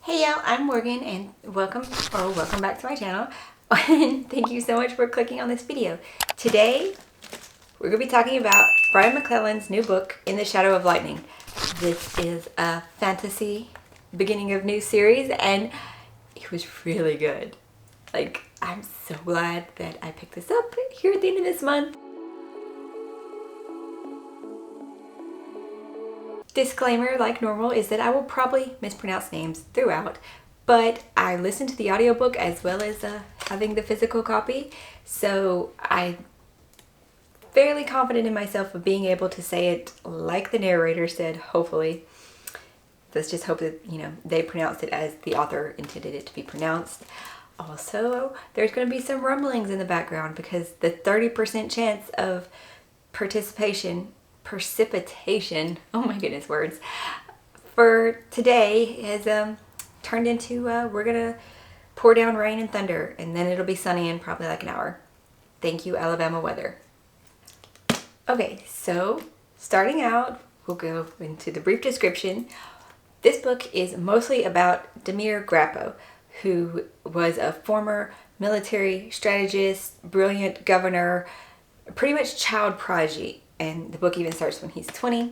Hey y'all, I'm Morgan and welcome back to my channel. And thank you so much for clicking on this video. Today, we're going to be talking about Brian McClellan's new book, In the Shadow of Lightning. This is a fantasy beginning of new series and it was really good. Like, I'm so glad that I picked this up here at the end of this month. Disclaimer, like normal, is that I will probably mispronounce names throughout, but I listened to the audiobook as well as having the physical copy, so I'm fairly confident in myself of being able to say it like the narrator said, hopefully. Let's just hope that, they pronounced it as the author intended it to be pronounced. Also, there's going to be some rumblings in the background because the 30% chance of precipitation, oh my goodness, words, for today has turned into we're gonna pour down rain and thunder and then it'll be sunny in probably like an hour. Thank you, Alabama weather. Okay, so starting out, we'll go into the brief description. This book is mostly about Demir Grappo, who was a former military strategist, brilliant governor, pretty much child prodigy. And the book even starts when he's 20.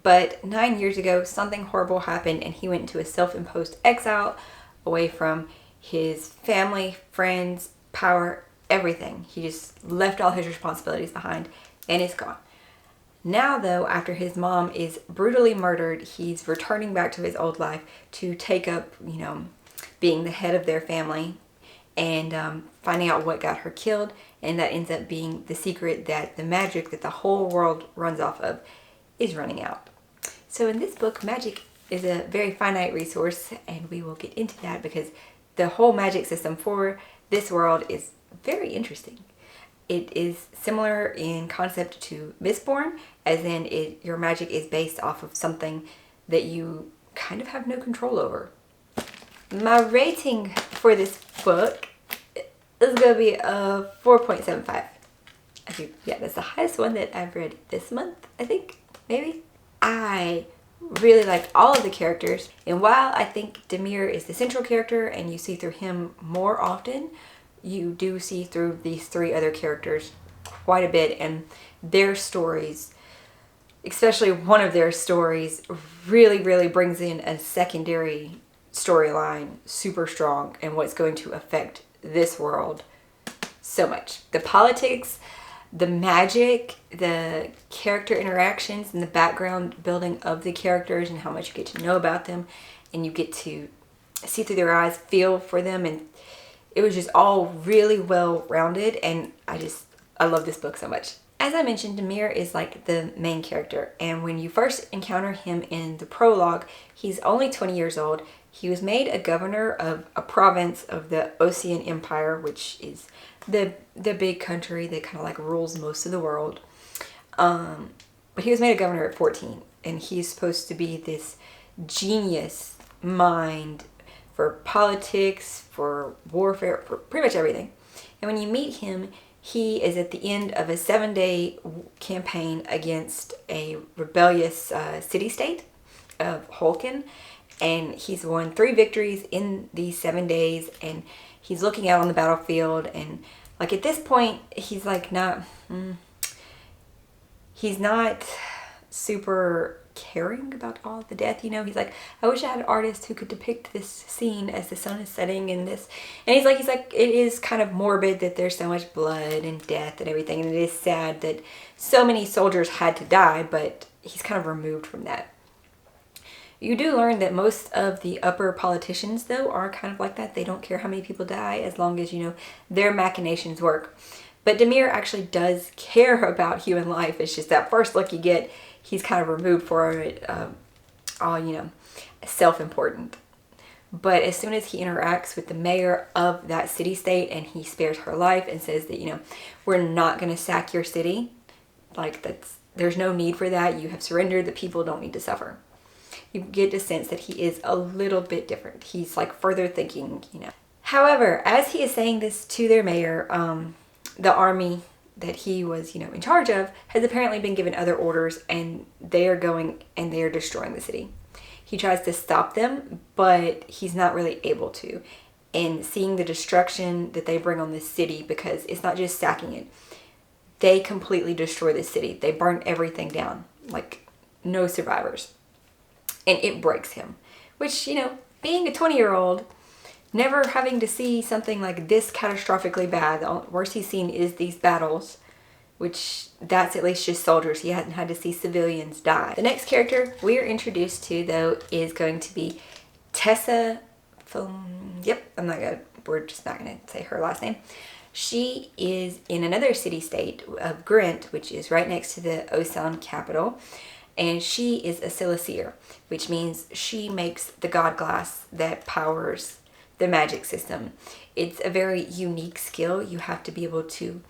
But 9 years ago, something horrible happened and he went into a self-imposed exile away from his family, friends, power, everything. He just left all his responsibilities behind and is gone. Now though, after his mom is brutally murdered, he's returning back to his old life to take up, being the head of their family and finding out what got her killed, and that ends up being the secret that the magic that the whole world runs off of is running out. So in this book, magic is a very finite resource, and we will get into that because the whole magic system for this world is very interesting. It is similar in concept to Mistborn, as in your magic is based off of something that you kind of have no control over. My rating for this book is going to be a 4.75. Yeah, that's the highest one that I've read this month, I think, maybe. I really like all of the characters, and while I think Demir is the central character and you see through him more often, you do see through these three other characters quite a bit, and their stories, especially one of their stories, really brings in a secondary storyline super strong and what's going to affect this world so much. The politics, the magic, the character interactions, and the background building of the characters and how much you get to know about them and you get to see through their eyes, feel for them, and it was just all really well rounded, and I love this book so much. As I mentioned, Demir is like the main character, and when you first encounter him in the prologue, he's only 20 years old. He was made a governor of a province of the Ocean Empire, which is the big country that kind of like rules most of the world. But he was made a governor at 14, and he's supposed to be this genius mind for politics, for warfare, for pretty much everything. And when you meet him, he is at the end of a 7-day campaign against a rebellious city-state of Holken. And he's won 3 victories in these 7 days, and he's looking out on the battlefield, and like at this point he's like he's not super caring about all the death, he's like, I wish I had an artist who could depict this scene as the sun is setting in this, and he's like it is kind of morbid that there's so much blood and death and everything, and it is sad that so many soldiers had to die, but he's kind of removed from that. You do learn that most of the upper politicians, though, are kind of like that. They don't care how many people die as long as, their machinations work. But Demir actually does care about human life. It's just that first look you get, he's kind of removed for it, all, self-important. But as soon as he interacts with the mayor of that city-state and he spares her life and says that, we're not going to sack your city, there's no need for that. You have surrendered. The people don't need to suffer. You get a sense that he is a little bit different. He's like further thinking, However, as he is saying this to their mayor, the army that he was, in charge of has apparently been given other orders, and they are going and they are destroying the city. he tries to stop them, but he's not really able to. And seeing the destruction that they bring on this city, because it's not just sacking it, they completely destroy the city. They burn everything down, like no survivors. And it breaks him, which, you know, being a 20-year-old, never having to see something like this catastrophically bad, the worst he's seen is these battles, which that's at least just soldiers. He hadn't had to see civilians die. The next character we are introduced to, though, is going to be Tessa. We're just not gonna say her last name. She is in another city-state of Grint, which is right next to the Osan capital, and she is a Silicier, which means she makes the god glass that powers the magic system. It's a very unique skill. You have to be able to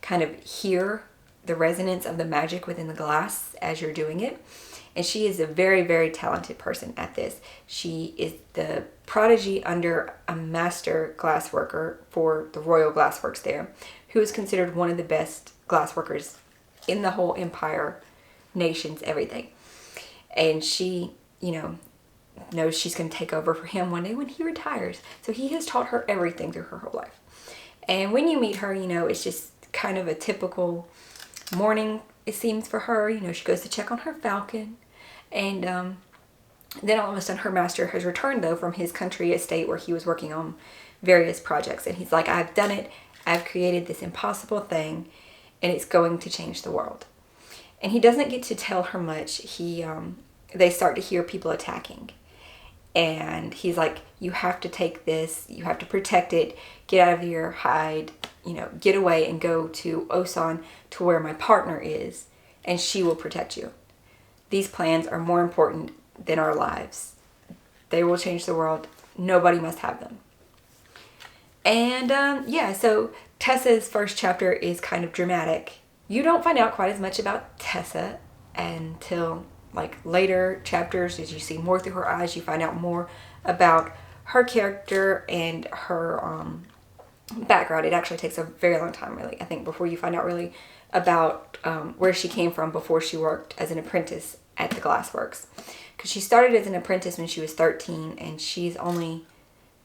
kind of hear the resonance of the magic within the glass as you're doing it. And she is a very, very talented person at this. She is the prodigy under a master glassworker for the Royal Glassworks there, who is considered one of the best glassworkers in the whole empire, nations, everything. And she, you know, knows she's going to take over for him one day when he retires. So he has taught her everything through her whole life. And when you meet her, you know, it's just kind of a typical morning, it seems, for her. You know, she goes to check on her falcon. And then all of a sudden her master has returned, though, from his country estate where he was working on various projects. And he's like, I've done it. I've created this impossible thing, and it's going to change the world. And he doesn't get to tell her much. They start to hear people attacking. And he's like, you have to take this. You have to protect it. Get out of here. Hide. You know, get away and go to Osan, to where my partner is, and she will protect you. These plans are more important than our lives. They will change the world. Nobody must have them. And so Tessa's first chapter is kind of dramatic. You don't find out quite as much about Tessa until like later chapters. As you see more through her eyes, you find out more about her character and her background. It actually takes a very long time, really, I think, before you find out really about where she came from before she worked as an apprentice at the glassworks. Because she started as an apprentice when she was 13, and she's only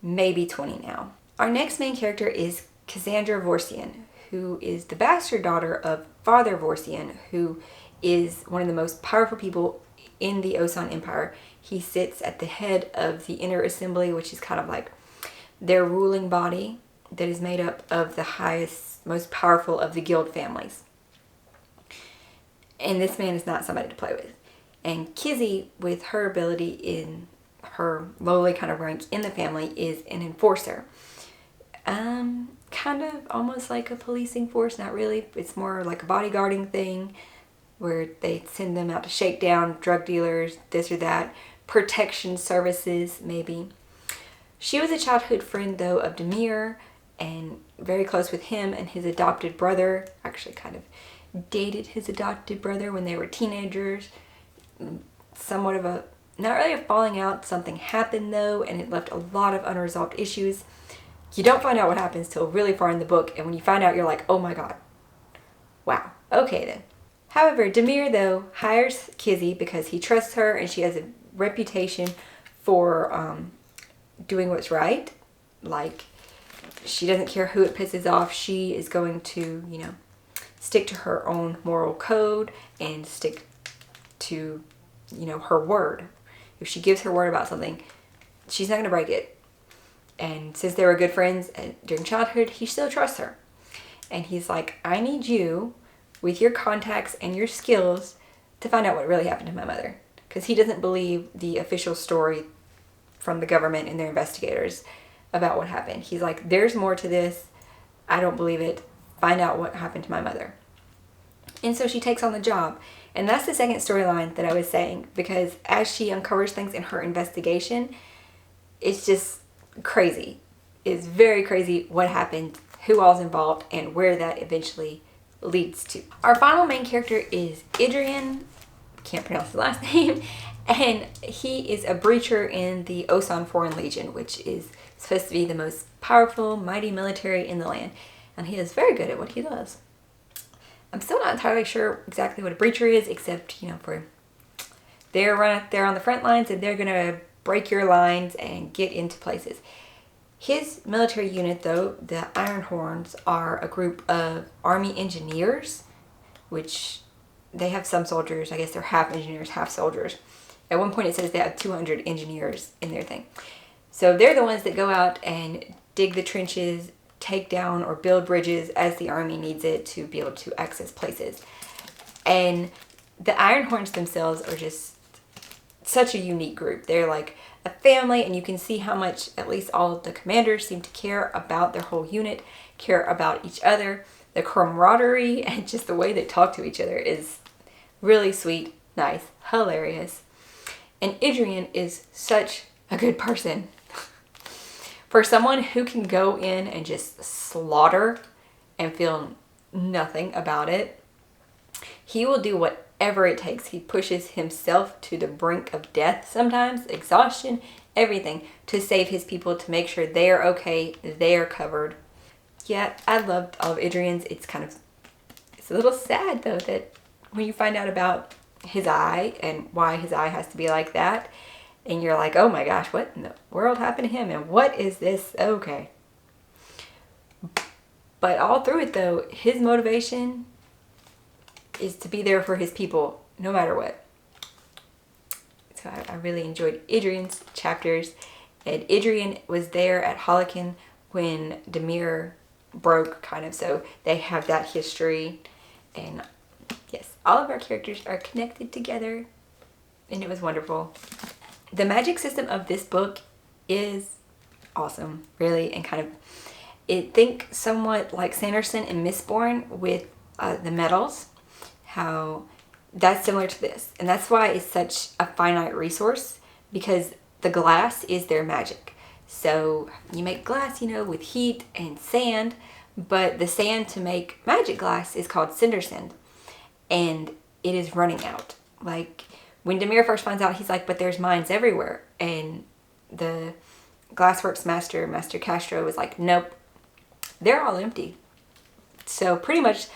maybe 20 now. Our next main character is Cassandra Vorsian, who is the bastard daughter of Father Vorsian, who is one of the most powerful people in the Osan Empire. He sits at the head of the Inner Assembly, which is kind of like their ruling body that is made up of the highest, most powerful of the guild families. And this man is not somebody to play with. And Kizzy, with her ability in her lowly kind of rank in the family, is an enforcer. Kind of almost like a policing force, not really. It's more like a bodyguarding thing where they send them out to shake down drug dealers, this or that. Protection services, maybe. She was a childhood friend, though, of Demir, and very close with him and his adopted brother. Actually kind of dated his adopted brother when they were teenagers. Somewhat of a, not really a falling out. Something happened, though, and it left a lot of unresolved issues. You don't find out what happens till really far in the book, and when you find out, you're like, oh my god. Wow. Okay, then. However, Demir, though, hires Kizzy because he trusts her, and she has a reputation for doing what's right. Like, she doesn't care who it pisses off. She is going to, you know, stick to her own moral code and stick to, you know, her word. If she gives her word about something, she's not going to break it. And since they were good friends during childhood, he still trusts her. And he's like, I need you, with your contacts and your skills, to find out what really happened to my mother. Because he doesn't believe the official story from the government and their investigators about what happened. He's like, there's more to this. I don't believe it. Find out what happened to my mother. And so she takes on the job. And that's the second storyline that I was saying. Because as she uncovers things in her investigation, it's just crazy. It's very crazy what happened, who all's involved, and where that eventually leads to. Our final main character is Idrian. Can't pronounce the last name. And he is a breacher in the Osan Foreign Legion, which is supposed to be the most powerful, mighty military in the land. And he is very good at what he does. I'm still not entirely sure exactly what a breacher is, except, you know, for They're right there on the front lines, and they're gonna break your lines and get into places. His military unit, though, the Iron Horns, are a group of army engineers, which they have some soldiers. I guess they're half engineers, half soldiers. At one point it says they have 200 engineers in their thing. So they're the ones that go out and dig the trenches, take down or build bridges as the army needs it to be able to access places. And the Iron Horns themselves are just such a unique group. They're like a family, and you can see how much at least all of the commanders seem to care about their whole unit, care about each other. The camaraderie and just the way they talk to each other is really sweet, nice, hilarious. And Adrian is such a good person. For someone who can go in and just slaughter and feel nothing about it, he will do whatever it takes. He pushes himself to the brink of death sometimes, exhaustion, everything, to save his people, to make sure they are okay, they are covered. Yeah, I loved all of Adrian's. It's a little sad though that when you find out about his eye and why his eye has to be like that, and you're like, oh my gosh, what in the world happened to him? And what is this? Okay. But all through it though, his motivation is to be there for his people, no matter what. So I really enjoyed Adrian's chapters. And Adrian was there at Hollykin when Demir broke, kind of, so they have that history. And yes, all of our characters are connected together, and it was wonderful. The magic system of this book is awesome, really, and kind of, think somewhat like Sanderson and Mistborn with the metals, how that's similar to this. And that's why it's such a finite resource, because the glass is their magic. So you make glass, with heat and sand, but the sand to make magic glass is called cinder sand, and it is running out. Like when Demir first finds out, he's like, but there's mines everywhere. And the glassworks master, Master Castro, was like, nope, they're all empty. So pretty much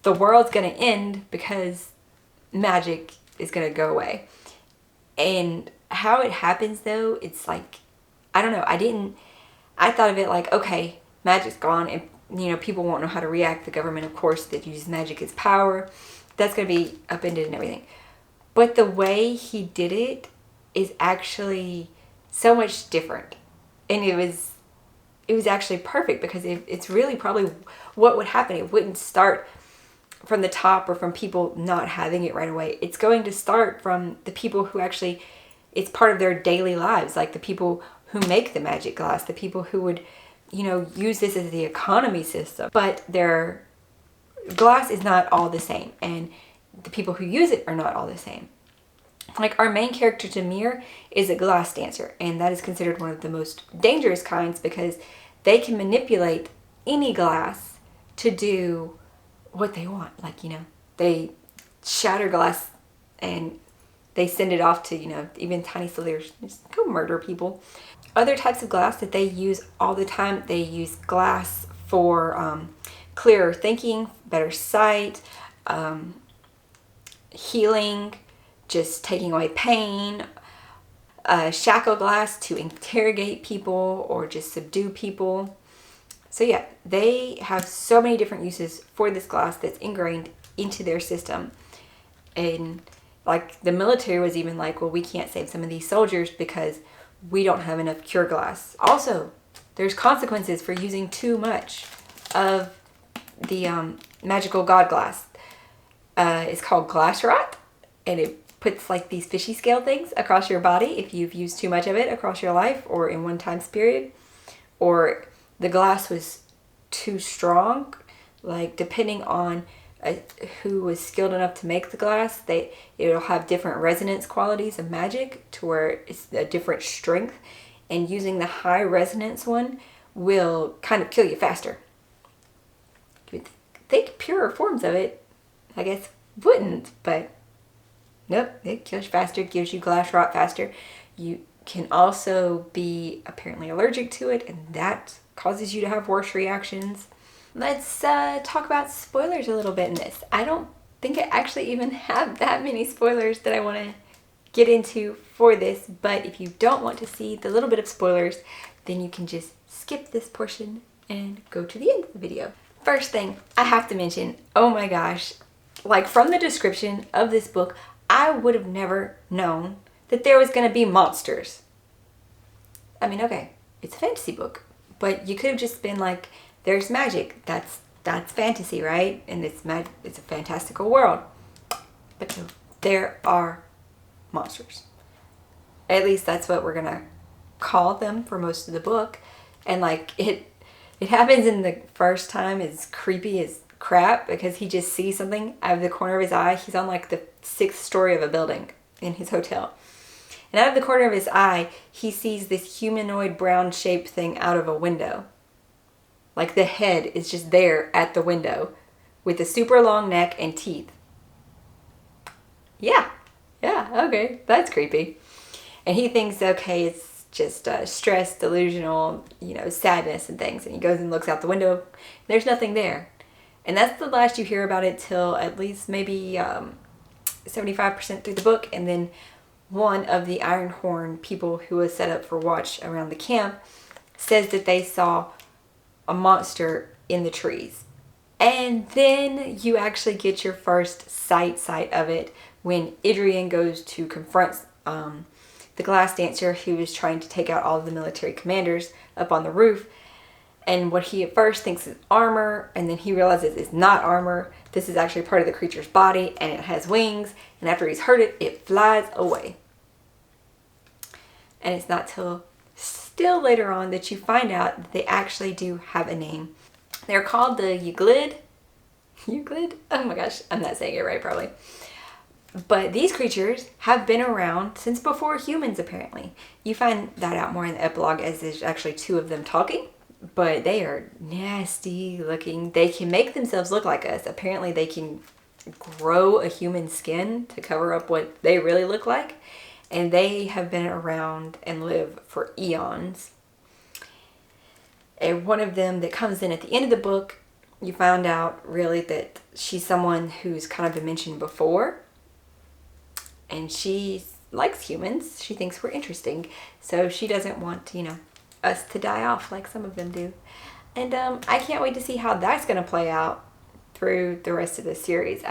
the world's gonna end because magic is gonna go away. And how it happens though, it's like, I don't know, I thought of it like, okay, magic's gone, and people won't know how to react. The government, of course, that uses magic as power, that's going to be upended and everything. But the way he did it is actually so much different. And it was actually perfect, because it's really probably what would happen. It wouldn't start from the top or from people not having it right away. It's going to start from the people who actually, it's part of their daily lives, like the people who make the magic glass, the people who would, use this as the economy system. But their glass is not all the same, and the people who use it are not all the same. Like our main character, Demir, is a glass dancer, and that is considered one of the most dangerous kinds, because they can manipulate any glass to do what they want. Like, they shatter glass and they send it off to, even tiny slivers, just go murder people. Other types of glass that they use all the time, they use glass for clearer thinking, better sight, healing, just taking away pain, shackle glass to interrogate people or just subdue people. So yeah, they have so many different uses for this glass that's ingrained into their system. And like the military was even like, well, we can't save some of these soldiers because we don't have enough cure glass. Also, there's consequences for using too much of the magical god glass. It's called glass rot, and it puts like these fishy scale things across your body if you've used too much of it across your life or in one time period, or the glass was too strong. Like depending on who was skilled enough to make the glass, it'll have different resonance qualities of magic to where it's a different strength, and using the high resonance one will kind of kill you faster. You would think purer forms of it, I guess, wouldn't, but nope, it kills you faster, gives you glass rot faster. You can also be apparently allergic to it, and that causes you to have worse reactions. Let's talk about spoilers a little bit in this. I don't think I actually even have that many spoilers that I want to get into for this, but if you don't want to see the little bit of spoilers, then you can just skip this portion and go to the end of the video. First thing I have to mention, oh my gosh, like from the description of this book, I would have never known that there was going to be monsters. I mean, okay, it's a fantasy book, but you could have just been like, there's magic. That's fantasy, right? And it's a fantastical world. But no, there are monsters. At least that's what we're going to call them for most of the book. And like it happens in the first time is creepy as crap because he just sees something out of the corner of his eye. He's on like the 6th story of a building in his hotel. And out of the corner of his eye, he sees this humanoid brown shaped thing out of a window. Like the head is just there at the window with a super long neck and teeth. Yeah, okay, that's creepy. And he thinks, okay, it's just stress, delusional, sadness and things. And he goes and looks out the window. There's nothing there. And that's the last you hear about it till at least maybe 75% through the book. And then one of the Iron Horn people who was set up for watch around the camp says that they saw a monster in the trees. And then you actually get your first sight of it when Adrian goes to confront the glass dancer who is trying to take out all of the military commanders up on the roof. And what he at first thinks is armor, and then he realizes it's not armor. This is actually part of the creature's body, and it has wings. And after he's hurt it, it flies away. And it's not till still later on that you find out that they actually do have a name. They're called the Euglid. Euglid? Oh my gosh, I'm not saying it right probably. But these creatures have been around since before humans, apparently. You find that out more in the epilogue as there's actually 2 of them talking. But they are nasty looking. They can make themselves look like us. Apparently they can grow a human skin to cover up what they really look like. And they have been around and live for eons. And one of them that comes in at the end of the book, you find out really that she's someone who's kind of been mentioned before. And she likes humans. She thinks we're interesting. So she doesn't want, us to die off like some of them do. And I can't wait to see how that's going to play out through the rest of the series.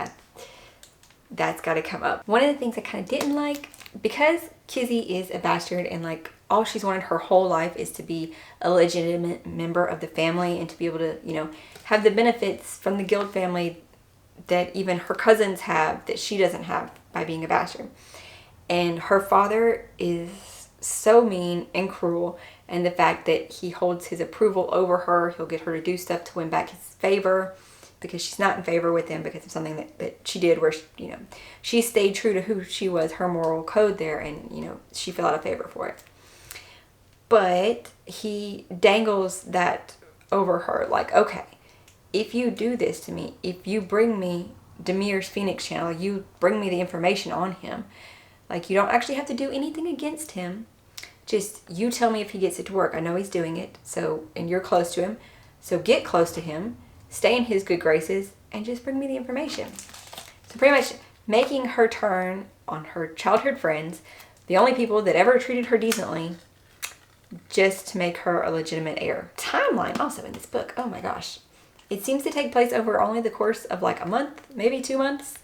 That's got to come up. One of the things I kind of didn't like, because Kizzy is a bastard and like all she's wanted her whole life is to be a legitimate member of the family and to be able to, have the benefits from the Guild family that even her cousins have that she doesn't have by being a bastard. And her father is so mean and cruel, and the fact that he holds his approval over her, he'll get her to do stuff to win back his favor because she's not in favor with him because of something that she did where, she stayed true to who she was, her moral code there, and, she fell out of favor for it. But he dangles that over her like, okay, if you do this to me, if you bring me Demir's Phoenix channel, you bring me the information on him, like you don't actually have to do anything against him. Just you tell me if he gets it to work. I know he's doing it, and you're close to him, so get close to him, stay in his good graces, and just bring me the information. So pretty much making her turn on her childhood friends, the only people that ever treated her decently, just to make her a legitimate heir. Timeline also in this book, oh my gosh. It seems to take place over only the course of like a month, maybe 2 months.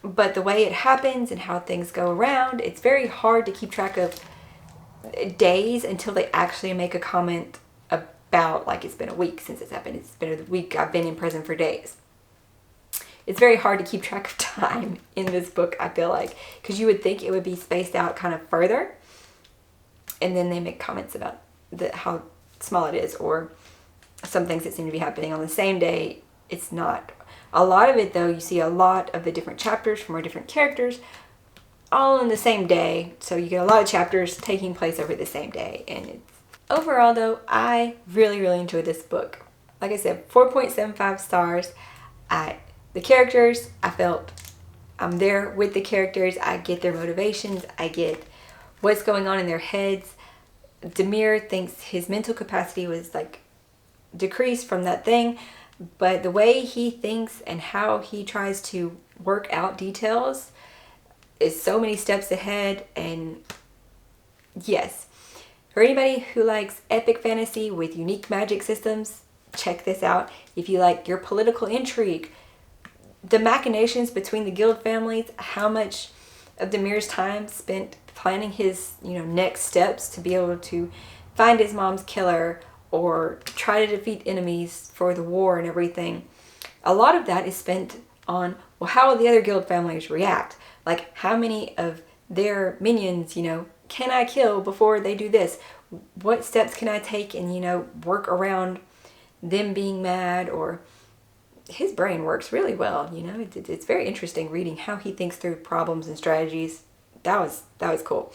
But the way it happens and how things go around, it's very hard to keep track of days until they actually make a comment about, like, it's been a week since it's happened. It's been a week. I've been in prison for days. It's very hard to keep track of time in this book, I feel like, because you would think it would be spaced out kind of further. And then they make comments about how small it is, or some things that seem to be happening on the same day. It's not. A lot of it, though, you see a lot of the different chapters from our different characters all in the same day. So you get a lot of chapters taking place over the same day. And overall, though, I really, really enjoyed this book. Like I said, 4.75 stars. The characters, I felt I'm there with the characters. I get their motivations. I get what's going on in their heads. Demir thinks his mental capacity was like decreased from that thing. But the way he thinks and how he tries to work out details is so many steps ahead. And yes, for anybody who likes epic fantasy with unique magic systems, check this out. If you like your political intrigue, the machinations between the guild families, how much of Demir's time spent planning his, next steps to be able to find his mom's killer or try to defeat enemies for the war and everything. A lot of that is spent on, well, how will the other guild families react? Like, how many of their minions, can I kill before they do this? What steps can I take and, work around them being mad? Or his brain works really well, it's very interesting reading how he thinks through problems and strategies. That was cool.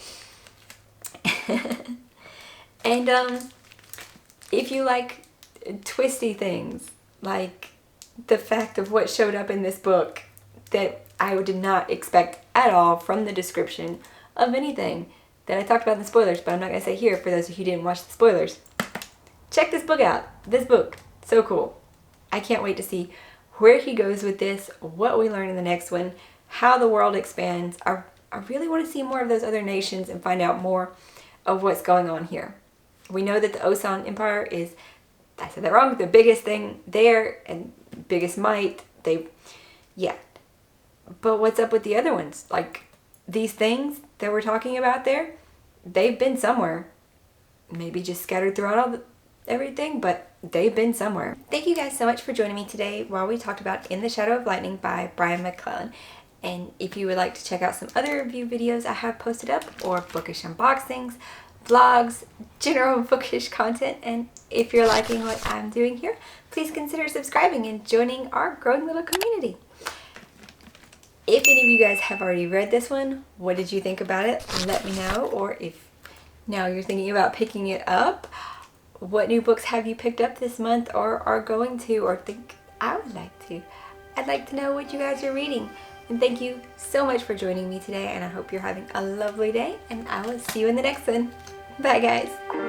And if you like twisty things, like the fact of what showed up in this book that I did not expect at all from the description of anything that I talked about in the spoilers, but I'm not going to say here for those of you who didn't watch the spoilers. Check this book out. This book, so cool. I can't wait to see where he goes with this, what we learn in the next one, how the world expands. I really want to see more of those other nations and find out more of what's going on here. We know that the Osan Empire is, I said that wrong, the biggest thing there and biggest might. But what's up with the other ones? Like, these things that we're talking about there, they've been somewhere. Maybe just scattered throughout everything, but they've been somewhere. Thank you guys so much for joining me today while we talked about In the Shadow of Lightning by Brian McClellan. And if you would like to check out some other review videos I have posted up, or bookish unboxings, vlogs, general bookish content, and if you're liking what I'm doing here, please consider subscribing and joining our growing little community. If any of you guys have already read this one, what did you think about it? Let me know. Or if now you're thinking about picking it up, what new books have you picked up this month or are going to or think I would like to? I'd like to know what you guys are reading. And thank you so much for joining me today, and I hope you're having a lovely day, and I will see you in the next one. Bye guys.